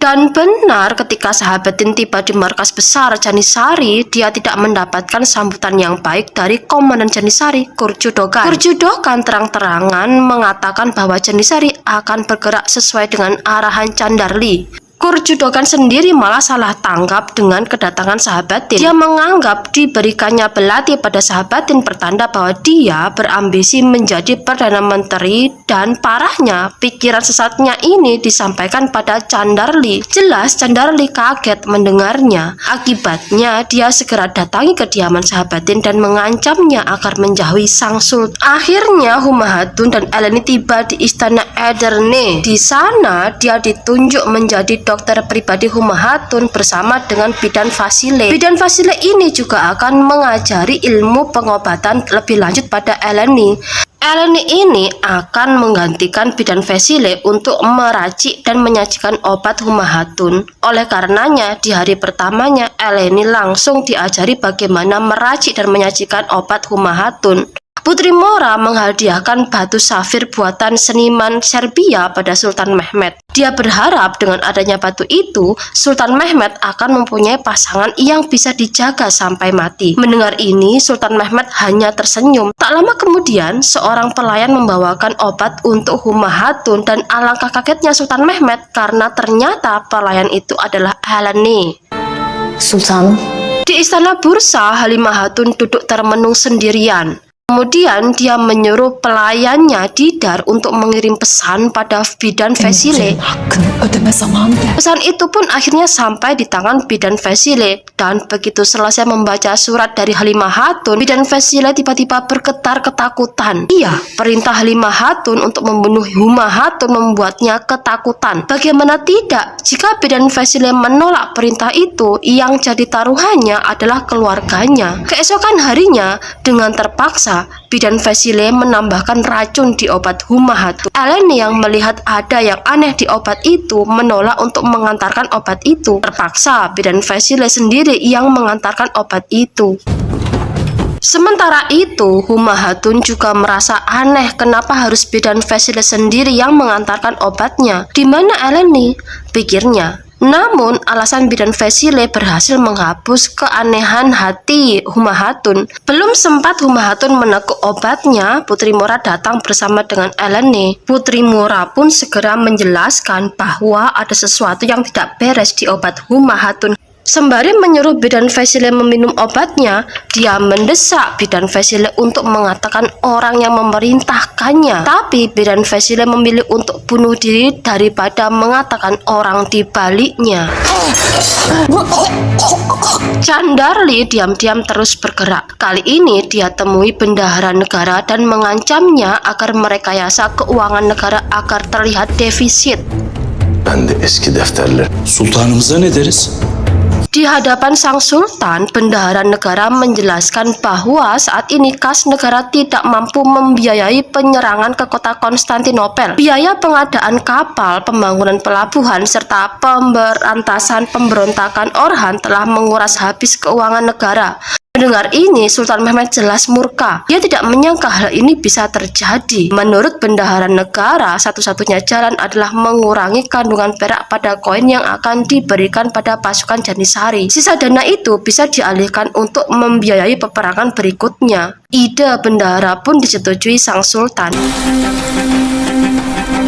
Dan benar ketika Sahabaddin tiba di markas besar Janisari, dia tidak mendapatkan sambutan yang baik dari Komandan Janisari, Gurjudogan. Gurjudogan terang-terangan mengatakan bahwa Janisari akan bergerak sesuai dengan arahan Candarli. Gurjudogan sendiri malah salah tanggap dengan kedatangan Sahabaddin. Dia menganggap diberikannya belati pada Sahabaddin pertanda bahwa dia berambisi menjadi Perdana Menteri, dan parahnya pikiran sesatnya ini disampaikan pada Candarli. Jelas Candarli kaget mendengarnya. Akibatnya dia segera datangi kediaman Sahabaddin dan mengancamnya agar menjauhi sang sultan. Akhirnya Humayun dan Eleni tiba di istana Edirne. Di sana dia ditunjuk menjadi dokter pribadi Humayun bersama dengan Bidan Fasile. Bidan Fasile ini juga akan mengajari ilmu pengobatan lebih lanjut pada Eleni. Eleni ini akan menggantikan Bidan Fasile untuk meracik dan menyajikan obat Humayun. Oleh karenanya, di hari pertamanya Eleni langsung diajari bagaimana meracik dan menyajikan obat Humayun. Putri Mora menghadiahkan batu safir buatan seniman Serbia pada Sultan Mehmed. Dia berharap dengan adanya batu itu, Sultan Mehmed akan mempunyai pasangan yang bisa dijaga sampai mati. Mendengar ini, Sultan Mehmed hanya tersenyum. Tak lama kemudian, seorang pelayan membawakan obat untuk Humayun, dan alangkah kagetnya Sultan Mehmed karena ternyata pelayan itu adalah Eleni. Sultan. Di istana Bursa, Halimah Hatun duduk termenung sendirian. Kemudian dia menyuruh pelayannya Didar untuk mengirim pesan pada Bidan Fasile. Pesan itu pun akhirnya sampai di tangan Bidan Fasile, dan begitu selesai membaca surat dari Halimah Hatun, Bidan Fasile tiba-tiba bergetar ketakutan. Iya, perintah Halimah Hatun untuk membunuh Humayun membuatnya ketakutan. Bagaimana tidak jika Bidan Fasile menolak perintah itu, yang jadi taruhannya adalah keluarganya. Keesokan harinya, dengan terpaksa Bidan Fasile menambahkan racun di obat Humayun. Eleni yang melihat ada yang aneh di obat itu menolak untuk mengantarkan obat itu. Terpaksa Bidan Fasile sendiri yang mengantarkan obat itu. Sementara itu, Humayun juga merasa aneh kenapa harus Bidan Fasile sendiri yang mengantarkan obatnya. Di mana Eleni? Pikirnya. Namun, alasan Bidan Fasile berhasil menghapus keanehan hati Humayun. Belum sempat Humayun meneguk obatnya, Putri Mora datang bersama dengan Eleni. Putri Mora pun segera menjelaskan bahwa ada sesuatu yang tidak beres di obat Humayun. Sembari menyuruh Bidan Fasile meminum obatnya, dia mendesak Bidan Fasile untuk mengatakan orang yang memerintahkannya. Tapi Bidan Fasile memilih untuk bunuh diri daripada mengatakan orang di baliknya. Candarli diam-diam terus bergerak. Kali ini dia temui bendahara negara dan mengancamnya agar merekayasa keuangan negara agar terlihat defisit. Ben de eski defterler. Sultanımıza ne deriz? Di hadapan sang sultan, bendahara negara menjelaskan bahwa saat ini kas negara tidak mampu membiayai penyerangan ke kota Konstantinopel. Biaya pengadaan kapal, pembangunan pelabuhan, serta pemberantasan pemberontakan Orhan telah menguras habis keuangan negara. Mendengar ini, Sultan Mehmed jelas murka. Dia tidak menyangka hal ini bisa terjadi. Menurut bendahara negara, satu-satunya jalan adalah mengurangi kandungan perak pada koin yang akan diberikan pada pasukan Janisari. Sisa dana itu bisa dialihkan untuk membiayai peperangan berikutnya. Ide bendahara pun disetujui sang sultan.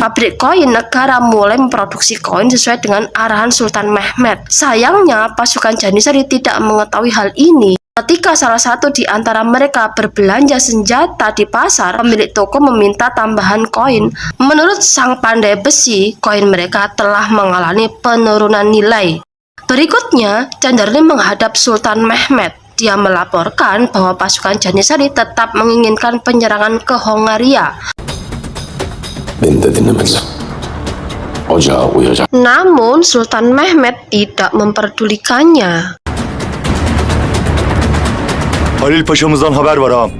Pabrik koin negara mulai memproduksi koin sesuai dengan arahan Sultan Mehmed. Sayangnya, pasukan Janisari tidak mengetahui hal ini. Ketika salah satu di antara mereka berbelanja senjata di pasar, pemilik toko meminta tambahan koin. Menurut sang pandai besi, koin mereka telah mengalami penurunan nilai. Berikutnya, Candarli menghadap Sultan Mehmed. Dia melaporkan bahwa pasukan Janisari tetap menginginkan penyerangan ke Hongaria. Beni de dinlemediler. Ocağa uyacak. Namun, Sultan Mehmed tidak memperdulikannya. Halil Paşa'mızdan haber var ağam.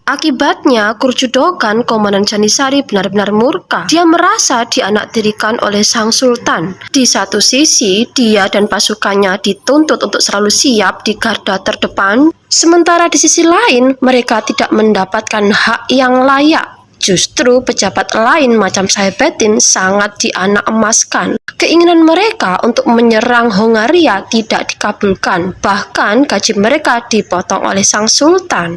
Akibatnya, Gurjudogan, komandan Janisari, benar-benar murka. Dia merasa dianaktirikan oleh sang sultan. Di satu sisi, dia dan pasukannya dituntut untuk selalu siap di garda terdepan. Sementara di sisi lain, mereka tidak mendapatkan hak yang layak. Justru pejabat lain macam Saibetin sangat dianak emaskan. Keinginan mereka untuk menyerang Hongaria tidak dikabulkan, bahkan gaji mereka dipotong oleh sang sultan.